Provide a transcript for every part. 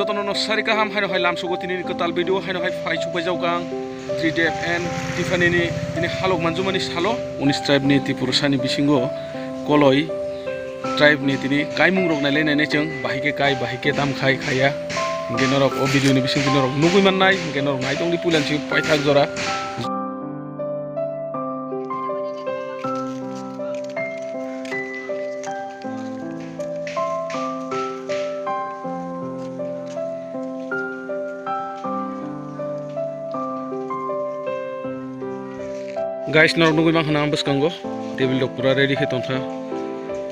jotono no sari kaham haino hai lam sugo tini ketal video haino hai fai chupai jaugang 3DFN Tiffany ni ini halok manjumani salo unis tribe ni tipurusani bisingo koloi tribe ni tini kaimung rok nai lenai cheng bahike kai bahike tam khai khaya inge norok o video ni bising norok nugui mannai inge norok nai tongli pulanchi paithak jora guys norok nugui mang hana ambaskango table dok pura ready he tongkha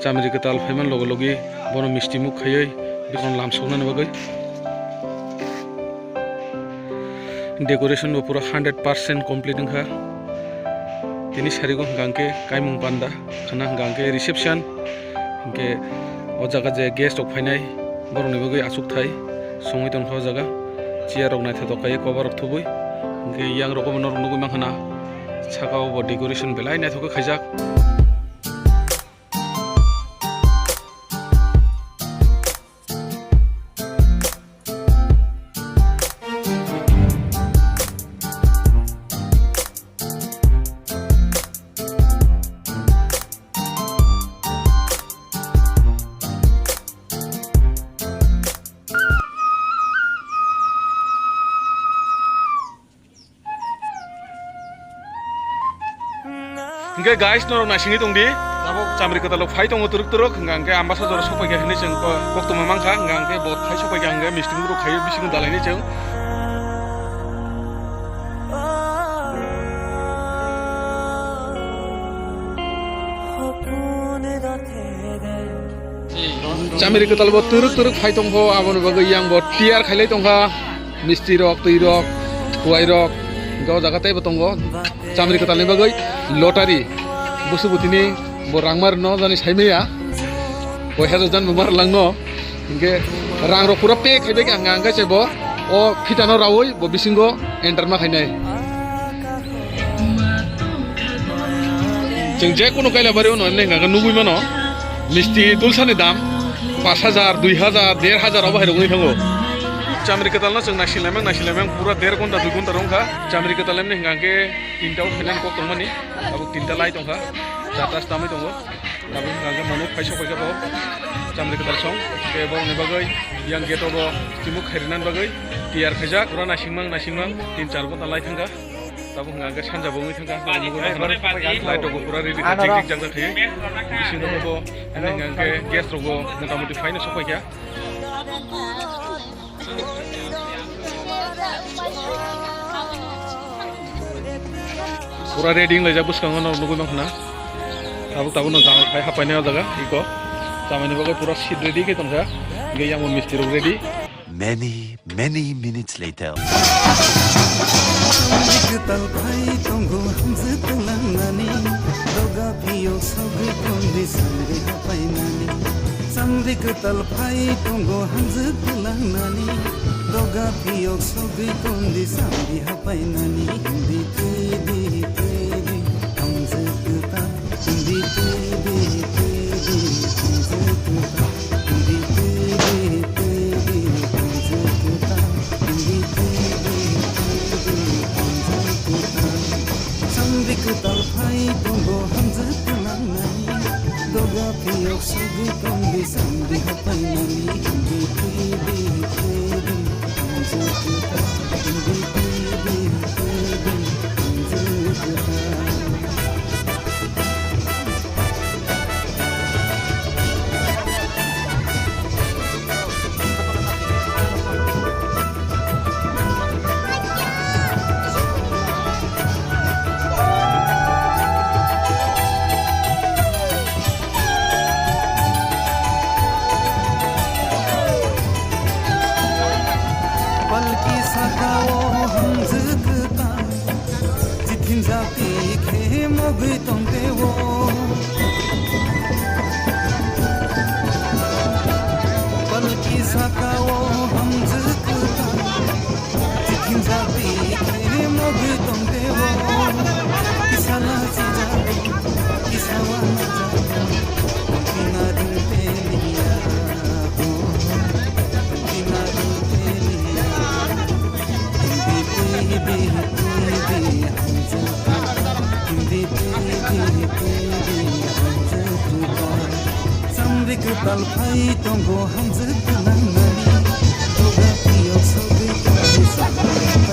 chamri ketal phaiman logo logi bono misti muk khayai bikon lam sogna ne bagai decoration bo pura 100% complete ngkha tini sari go gangke kaimung panda khana gangke reception ke o jaga je guest ok phainai boroni bagai asuk thai songoi tongkha jaga chair ok nai thato kai cover ok thubui ke yang rokom norok nugui mang hana sakao bo decoration belai nai thoko khaijak Engke guys norok nasingi tongdi abo chamri ketalok phai tongo turuk engke ambassador sopai ga hene jeng kok to mamang kha engke bot phai sopai ga engke misting ro khai bising dalai ne jeng chamri ketal bot turuk phai tongho abon bagai yang bot tiar khailai tongha misti rok tui rok kuai rok go jaga tai botongo chamri ketal ni bagai lottery busu butini borangmar no jani saimea ko hejo jan mar langno inge rang ro pura pe khaibe ka anga chebo o khitano rawoi bo bisingo enter ma khainai jengje kono kaila bare no ne nga nubui mano misti dulsani dam 5000 2000 1500 aba herogni thango chamri ketal na jeng nasilamang pura 1.5 घंटा 2 घंटा rongkha chamri ketal ni ngangke tinta phenan ko tongmani abu tinta lai tongkha jata stamai tongo abu ngangke manu phaisa paika bo chamri ketal song ke bo ni bagai yang geto bo timuk kharinan bagai tiar khajak pura nasingmang 3-4 घंटा lai thangka tabu ngangke sanja bongi thangka lai to pura ready tik jangda thai bisingo bo ene ngangke gas rogo motamuti phaina sopaika pura ready nglai ja buskango no nugui mangkhana tabu no jangai phai hapaine jaga iko jamani bagai pura seat ready ke tongkha ge yang misti rok ready many minutes later tal phai tongo hamze tulangani doga pio sabe kondi sangre hapainani samdik tal phai tongo hamze tulangani doga pio sabe kondi sangre hapainani hindi tedi hamze tuta hindi tedi hamze tuta hindi tedi hamze tuta hindi samdik tal phai tongo hamze tulangani doga pio sabe kondi sangre hapainani hindi tedi hamze tuta hindi tedi hamze tuta पलकी सकाओ हमजकता जिथिन जाती खे मोगई तंगे वो पलकी सकाओ हमजकता जिथिन जाती खे मोगई तंगे वो किसला चीजा किसवा ना जा किनारे पे लिया हो किनारे पे ketal pai tonggo hamze tanangani doga piyo sobe tabi sabai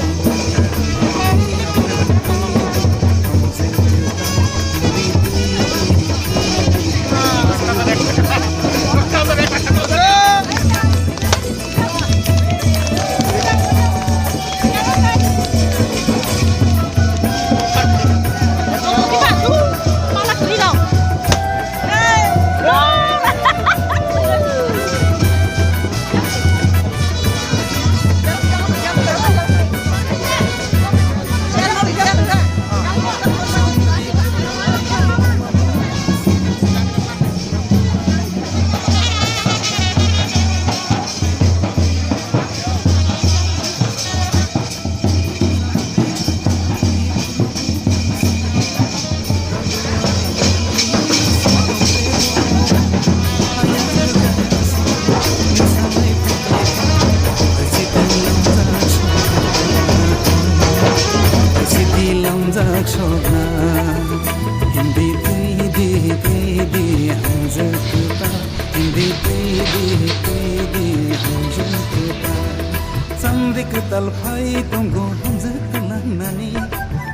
ketal pai tonggo hamze tanangani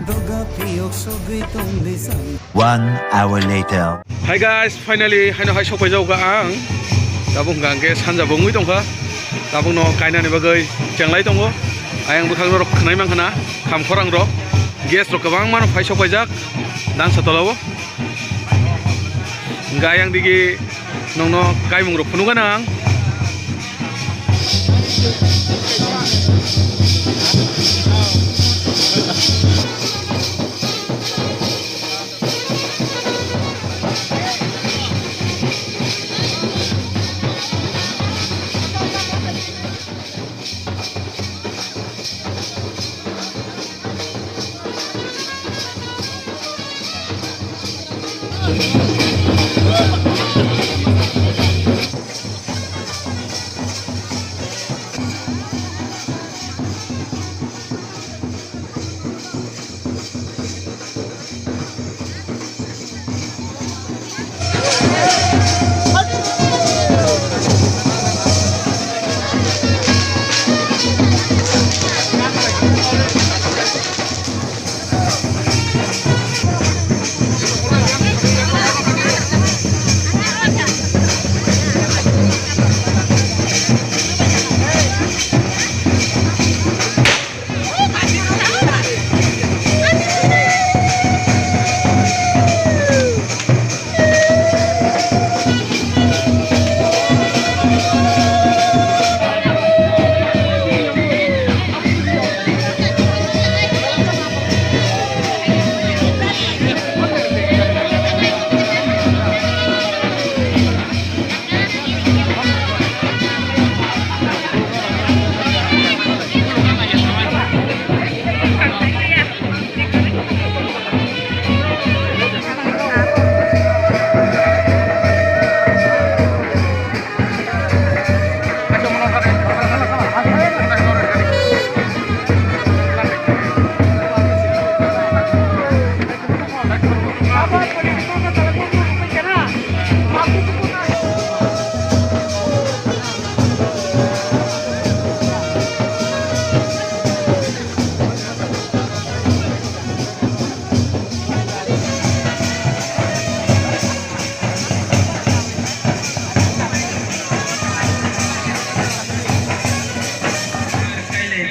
doga piyo sobe tongde sang 1 hour later. Hi guys, finally haino hai sopai jau ga ang dabung gangke sanja bongui dongkha dabung no kainani bagai jenglai tongo ayang bukhang rok khnai mangkhana khamkhorang rok gas rok kabang mano phai sopai jak dan satolawo gayang digi nongno kaimung rok phunu ganang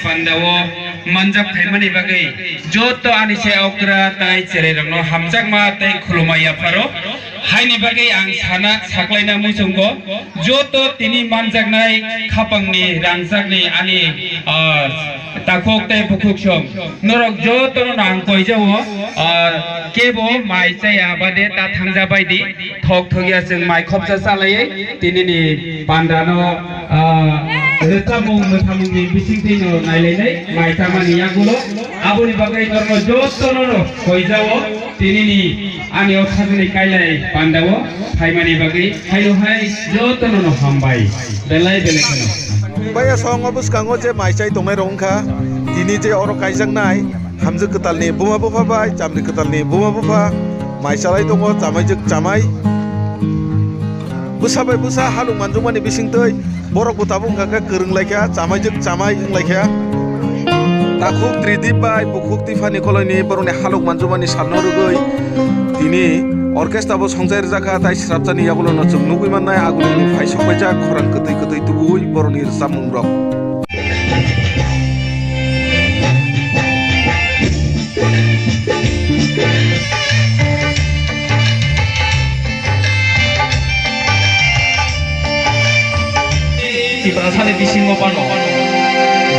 Pandawo manjak thaimani bagai joto ani se okra tai chere rangno hamjak ma tai khulumaya pharo haini bagai ang sana saklaina musunggo joto tini manjak nai khapangni rangjakni ani takok tai bukuk som norok joto nang koi jawo kebo mai chai abade ta thangja baidi thok thogia jeng mai khopja salai tinini pandano Rekamung muthamungni bisingtino nailai mai tamani yagulo abuni bagai korno jotono koijawo tinini ani okhajini kailai pandawo thaimani bagai hailo hai jotono hambai belai belekano baya song obus kango je maisai tongai rongkha tini je oro kaijang nai hamje ketalni buma bufa bai jamri ketalni buma bufa maisalai tongo jamai jek jamai बोसाबाय बोसा हालुं मानजोमानि बिसिंतै बरक बुताबो गागा गोरोंलायखा जामायजों जामाय इंलायखा दाखुक Tridip bye बुकुक तिफानि कलयनि बरनि हालुं मानजोमानि साननो रुगै दिनि अर्केस्ट्राबो संजाय जाखा ताइ स्राबजानि याबुलनो जों नुगैमाननाय आगुनि फायसंबायजा खरां गोदै गोदै तुबुय बरनि जामुं रक Perasaan bising ngopano,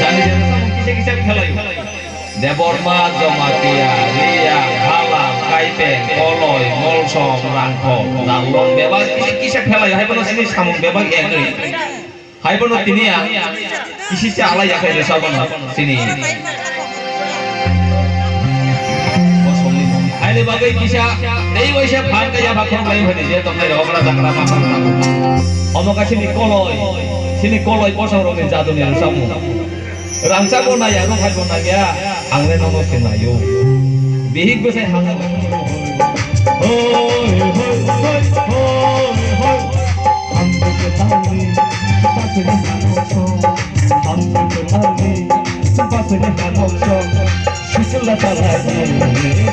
jadi dia sama kisah-kisah kelayu. Deborma, Zomatia, Ria, Halam, Kaipeng, Koloy, Molsong, Rangko, Nalon, bebas kisah kelayu. Hai penuh sini samung bebas engri. Hai penuh ini ya, isi cala ya kayak desa penuh sini. Hai le bagai kisah, dari wajah pan kayak bakal lain hari dia tempat orang orang makan. Omong kasih ni Koloy. Sini koloi posong rongin jatuh nih samu. Rangsa mau naya, rong hai mau naya, anglen nomor kenayu. Bihik gue saya hangat. Hoi hoi hoi hoi hoi. Hamdu ketali, pasnya hanosong. Hamdu ketali, pasnya hanosong. Sisulah lagi,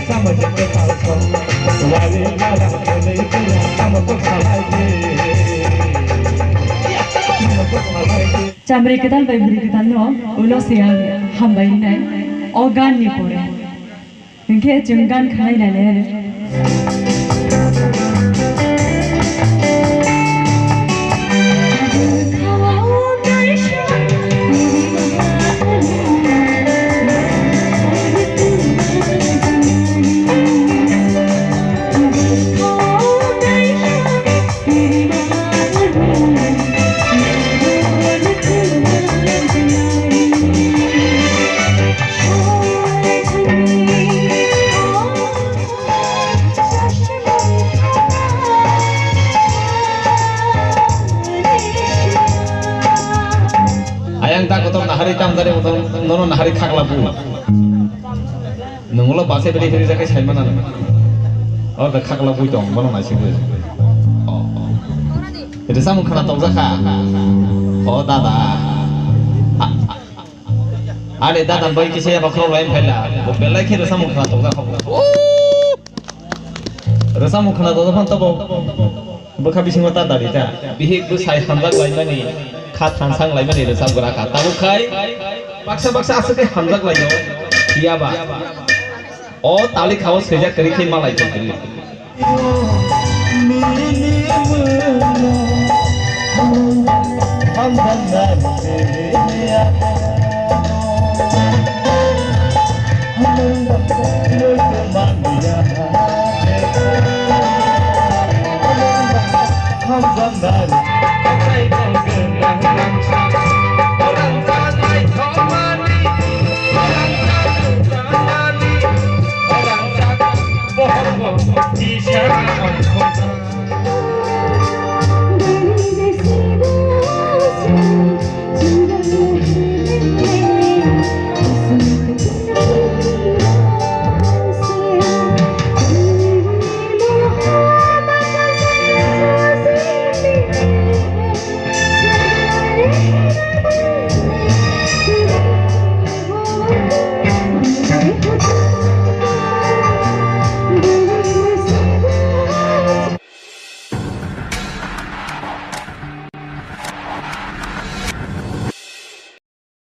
sama jadi hanosong. Wali malam kali pulang sama tuh lagi. Camri ketal by buri ketal no ulo siang hambai nai organ ni pore engke junggan khai na le Ayang tak kotor nahari tam dari nono nahari khaglabu. Nunggulo base beli beli jakai saya mana? Oh, dah khaglabu itu, mana nasi itu? Oh, itu sama kena tahu zakah. Oh, dada. Ada dada bayi kisah apa kalau lain bela, bela kira sama kena tahu zakah. Rasa mau kena tahu zakah tahu. Bekam bising mata tadi tak. Bihik tu saya handak lain mana ni. Khat sang lai mani de sam gora ka tahu khai baksa asake hanjak lai jo iya ba o tali khaw seja kari khi malai to kari Orang